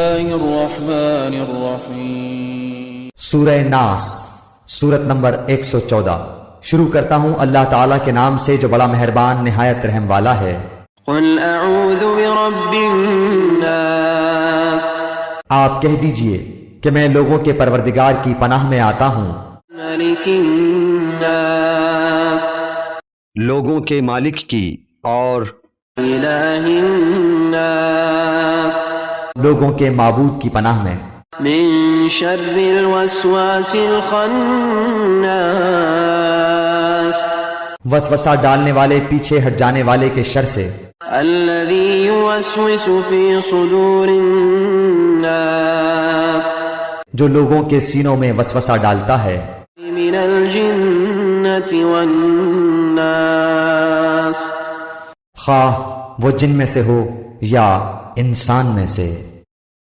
الرحمن الرحیم۔ سورہ ناس، سورت نمبر 114۔ شروع کرتا ہوں اللہ تعالیٰ کے نام سے جو بڑا مہربان نہایت رحم والا ہے۔ قل اعوذ برب الناس، آپ کہہ دیجئے کہ میں لوگوں کے پروردگار کی پناہ میں آتا ہوں، ملک الناس، لوگوں کے مالک کی، اور الہ الناس، لوگوں کے معبود کی پناہ میں، من شر الوسواس الخناس، وسوسہ ڈالنے والے پیچھے ہٹ جانے والے کے شر سے، الذي يوسوس في صدور الناس، جو لوگوں کے سینوں میں وسوسہ ڈالتا ہے، من الجنة والناس۔ خواہ وہ جن میں سے ہو یا انسان میں سے۔